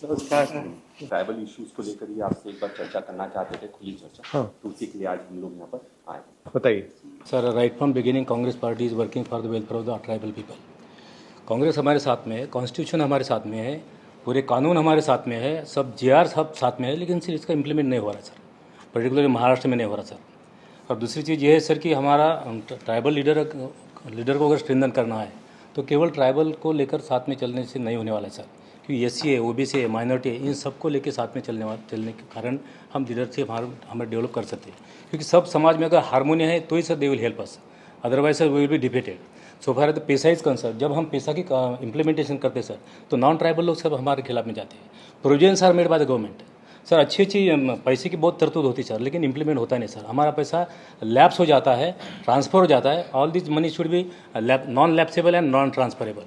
Tribal issues को लेकर ही आपसे एक बार चर्चा करना चाहते थे, खुली चर्चा। हाँ। तो उसी के लिए आज हम लोग यहाँ पर आए। बताइए sir, right from beginning Congress party is working for the welfare of the tribal people. Congress हमारे साथ में है, कॉन्स्टिट्यूशन हमारे साथ में है, पूरे कानून हमारे साथ में है, सब जीआर सब साथ में है, लेकिन सिर्फ इसका इम्प्लीमेंट नहीं हो रहा सर। पर्टिकुलरली महाराष्ट्र में नहीं हो रहा सर। और दूसरी चीज़ ये है सर कि हमारा ट्राइबल लीडर को अगर स्ट्रेंथन करना है तो केवल ट्राइबल को लेकर साथ में चलने से नहीं होने वाला है सर, क्योंकि एससी है, ओबीसी है, माइनॉरिटी है, इन सबको लेकर साथ में चलने के कारण हम लीडरशिप हमें डेवलप कर सकते हैं। क्योंकि सब समाज में अगर हारमोनी है तो ही sir they will help us, otherwise sir we will be defeated. So far the पैसा इज कंसर्न, जब हम पैसा की इम्प्लीमेंटेशन करते हैं सर तो नॉन ट्राइबल लोग सब हमारे खिलाफ में जाते हैं। Provisions are made by the government sir, अच्छी पैसे की बहुत तरतूद होती है सर, लेकिन इंप्लीमेंट होता नहीं सर। हमारा पैसा लैप्स हो जाता है, ट्रांसफ़र हो जाता है। All this money should be non lapsable and non transferable.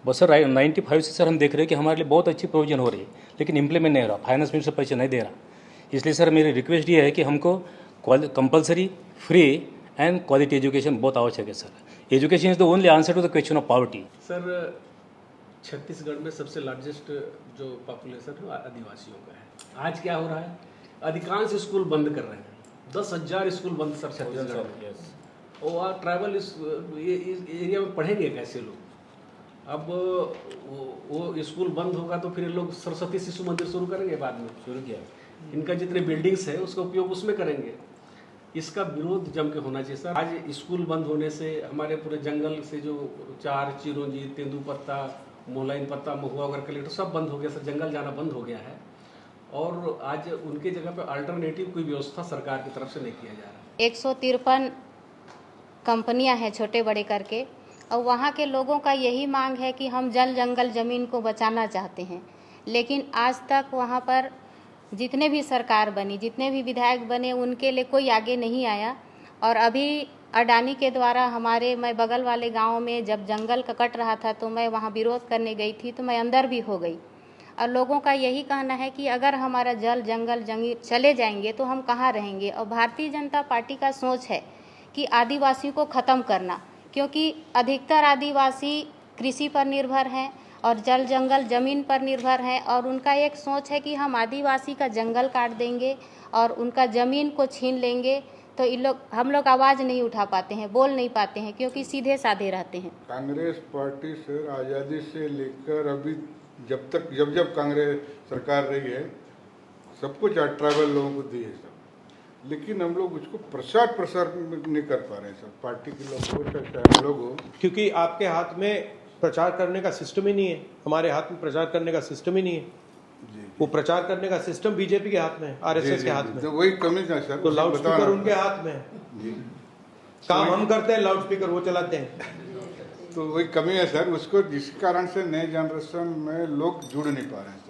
बस सर 95 से सर हम देख रहे हैं कि हमारे लिए बहुत अच्छी प्रोविजन हो रही है, लेकिन इंप्लीमेंट नहीं हो रहा, फाइनेंस मिनिस्टर पैसे नहीं दे रहा। इसलिए सर मेरी रिक्वेस्ट ये है कि हमको compulsory, free and quality education बहुत आवश्यक है सर। Education is the only answer to the question of poverty. Sir, Chhattisgarh में सबसे लार्जेस्ट जो पॉपुलेशन है आदिवासियों का है। आज क्या हो रहा है, अधिकांश स्कूल बंद कर रहे हैं। 10,000 स्कूल बंद सर छत्तीसगढ़ में। और ट्राइबल एरिया में पढ़ेंगे कैसे लोग? अब वो स्कूल बंद होगा तो फिर लोग सरस्वती शिशु मंदिर शुरू करेंगे, बाद में शुरू किया। इनका जितने बिल्डिंग्स है उसका उपयोग उसमें करेंगे। इसका विरोध जम के होना चाहिए सर। आज स्कूल बंद होने से हमारे पूरे जंगल से जो चार, चिरौंजी, तेंदुपत्ता, मोलाइन पत्ता, महुआ वगैरह कलेक्टर सब बंद हो गया सर, जंगल जाना बंद हो गया है। और आज उनके जगह पे अल्टरनेटिव कोई व्यवस्था सरकार की तरफ से नहीं किया जा रहा। 153 कंपनियां हैं छोटे बड़े करके, और वहाँ के लोगों का यही मांग है कि हम जल जंगल ज़मीन को बचाना चाहते हैं। लेकिन आज तक वहाँ पर जितने भी सरकार बनी, जितने भी विधायक बने, उनके लिए कोई आगे नहीं आया। और अभी अडानी के द्वारा मैं बगल वाले गांव में जब जंगल का कट रहा था तो मैं वहाँ विरोध करने गई थी, तो मैं अंदर भी हो गई। और लोगों का यही कहना है कि अगर हमारा जल जंगल चले जाएंगे तो हम कहाँ रहेंगे। और भारतीय जनता पार्टी का सोच है कि आदिवासी को ख़त्म करना, क्योंकि अधिकतर आदिवासी कृषि पर निर्भर हैं और जल जंगल ज़मीन पर निर्भर हैं। और उनका एक सोच है कि हम आदिवासी का जंगल काट देंगे और उनका ज़मीन को छीन लेंगे तो हम लोग आवाज़ नहीं उठा पाते हैं, बोल नहीं पाते हैं, क्योंकि सीधे साधे रहते हैं। कांग्रेस पार्टी सर आज़ादी से लेकर अभी जब कांग्रेस सरकार रही है सब कुछ ट्राइबल लोगों को दी है सब, लेकिन हम लोग उसको प्रसार नहीं कर पा रहे हैं सर। पार्टी के लोग हो, क्योंकि आपके हाथ में प्रचार करने का सिस्टम ही नहीं है, हमारे हाथ में प्रचार करने का सिस्टम ही नहीं है। वो प्रचार करने का सिस्टम बीजेपी के हाथ में है, आरएसएस के हाथ में। तो वही कमी है सर। तो लाउड स्पीकर उनके हाथ में है, काम हम करते हैं, लाउड स्पीकर वो चलाते हैं। तो वही कमी है सर, उसको जिस कारण से नए जनरेशन में लोग जुड़ नहीं पा रहे हैं।